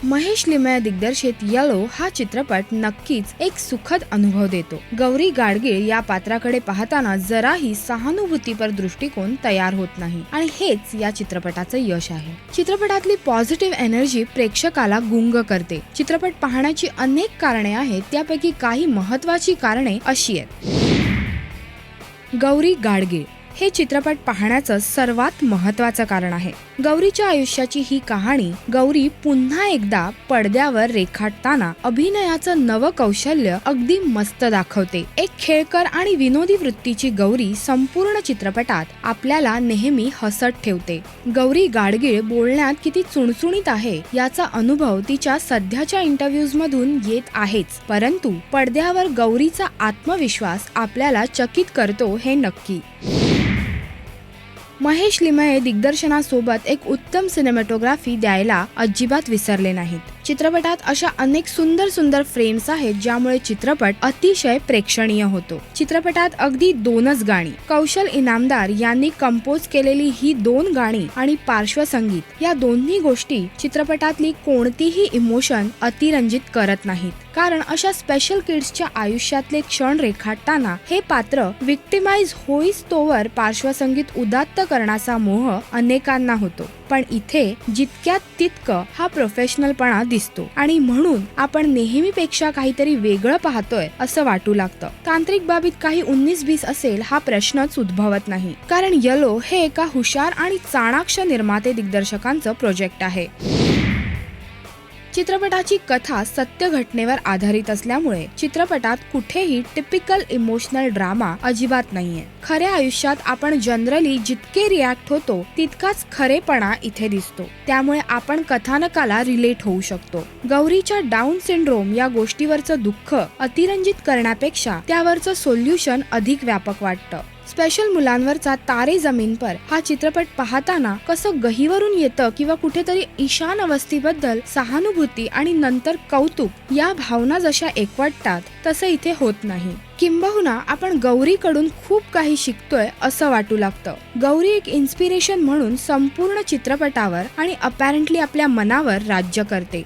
महेश लिमये दिग्दर्शित येलो हा चित्रपट नक्कीच एक सुखद अनुभव देतो। गौरी गाडगीळ या पात्राकडे पाहताना जराही सहानुभूतीपर दृष्टिकोन तयार होत नाही आणि हेच या चित्रपटाचं यश आहे। चित्रपटातली पॉझिटिव्ह एनर्जी प्रेक्षकाला गुंग करते। चित्रपट पाहण्याची अनेक कारणे आहेत, त्यापैकी काही महत्त्वाची कारणे अशी आहेत। गौरी गाडगीळ हे चित्रपट पाहण्याचं सर्वात महत्त्वाचं कारण आहे। गौरीच्या आयुष्याची ही कहाणी गौरी पुन्हा एकदा पडद्यावर रेखाटताना अभिनयाचं नवं कौशल्य अगदी मस्त दाखवते। एक खेळकर आणि विनोदी वृत्तीची गौरी संपूर्ण चित्रपटात आपल्याला नेहमी हसत ठेवते। गौरी गाडगीळ बोलण्यात किती चुणचुणीत आहे याचा अनुभव तिच्या सध्याच्या इंटरव्ह्यूज मधून येत आहेच, परंतु पडद्यावर गौरीचा आत्मविश्वास आपल्याला चकित करतो हे नक्की। महेश लिमये दिग्दर्शनासोबत एक उत्तम सिनेमॅटोग्राफी द्यायला अजिबात विसरले नाहीत। चित्रपटात अशा अनेक सुंदर फ्रेम्स आहेत ज्यामुळे चित्रपट अतिशय प्रेक्षणीय होतो। चित्रपटात अगदी 2च गाणी, कौशल इनामदार यांनी कंपोज केलेली ही 2 गाणी आणि पार्श्वसंगीत या दोन्ही गोष्टी चित्रपटातली कोणतीही इमोशन अतिरंजित करत नाहीत, कारण अशा स्पेशल किड्सच्या आयुष्यातले क्षण रेखाटताना हे पात्र विक्टिमाइज होईस्तोवर पार्श्वसंगीत उदात्त करण्याचा मोह अनेकांना होतो, पण इथे जितक्यात तितकं हा प्रोफेशनलपणा दिसतो आणि म्हणून आपण नेहमीपेक्षा काहीतरी वेगळं पाहतोय असं वाटू लागतं। तांत्रिक बाबीत काही 19-20 असेल हा प्रश्नच उद्भवत नाही, कारण येलो हे एका हुशार आणि चाणाक्ष निर्माते दिग्दर्शकांचं प्रोजेक्ट आहे। चित्रपटाची कथा सत्य घटनेवर आधारित असल्यामुळे चित्रपटात कुठेही टिपिकल इमोशनल ड्रामा अजिबात नाहीये। खऱ्या आयुष्यात आपण जनरली जितके रिॲक्ट होतो तितकाच खरेपणा इथे दिसतो, त्यामुळे आपण कथानकाला रिलेट होऊ शकतो। गौरीच्या डाऊन सिंड्रोम या गोष्टीवरचं दुःख अतिरंजित करण्यापेक्षा त्यावरचं सोल्युशन अधिक व्यापक वाटतं। स्पेशल मुलांवरचा तारे जमीन पर हा चित्रपट पाहताना कसं गहिवरून येतं किंवा कुठेतरी ईशान अवस्थेबद्दल सहानुभूती आणि नंतर कौतुक या भावना जशा एकवटतात तसं इथे होत नाही। किंबहुना आपण गौरीकडून खूप काही शिकतोय असं वाटू लागतं। गौरी एक इन्स्पिरेशन म्हणून संपूर्ण चित्रपटावर आणि अपॅरेंटली आपल्या मनावर राज्य करते।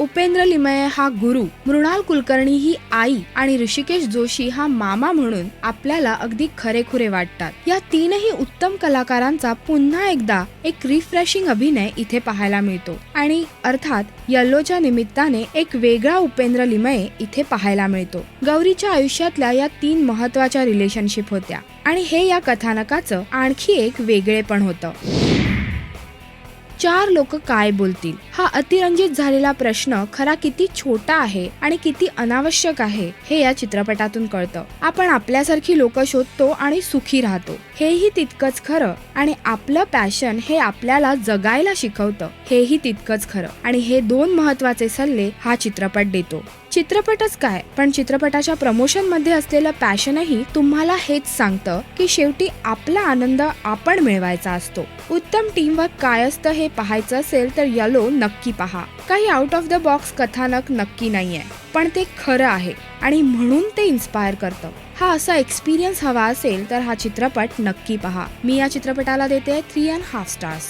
उपेंद्र लिमये हा गुरु, मृणाल कुलकर्णी ही आई आणि ऋषिकेश जोशी हा मामा म्हणून आपल्याला अगदी खरेखुरे वाटतात। या 3ही उत्तम कलाकारांचा पुन्हा एकदा एक रिफ्रेशिंग अभिनय इथे पाहायला मिळतो आणि अर्थात येल्लोच्या निमित्ताने एक वेगळा उपेंद्र लिमये इथे पाहायला मिळतो। गौरीच्या आयुष्यातल्या या 3 महत्त्वाच्या रिलेशनशिप होत्या आणि हे या कथानकाचं आणखी एक वेगळेपण होतं। 4 लोक काय बोलतील हा अतिरंजित झालेला प्रश्न खरा किती छोटा आहे आणि किती अनावश्यक आहे हे या चित्रपटातून कळतं। आपण आपल्यासारखी लोक शोधतो आणि सुखी राहतो हेही तितकंच खरं, आणि आपलं पॅशन हे आपल्याला जगायला शिकवतं हेही तितकंच खरं, आणि हे 2 महत्त्वाचे सल्ले हा चित्रपट देतो। चित्रपटच काय, पण चित्रपटाच्या प्रमोशन मध्ये असलेलं पॅशनही तुम्हाला हेच सांगतं की शेवटी आपला आनंद आपण मिळवायचा असतो। उत्तम टीमवर्क काय असतं हे पाहायचं असेल तर येलो नक्की पहा। काही आउट ऑफ द बॉक्स कथानक नक्की नाहीये, पण ते खरं आहे आणि म्हणून ते इन्स्पायर करतं। हा असा एक्सपिरियन्स हवा असेल तर हा चित्रपट नक्की पहा। मी या चित्रपटाला देते 3.5 स्टार्स।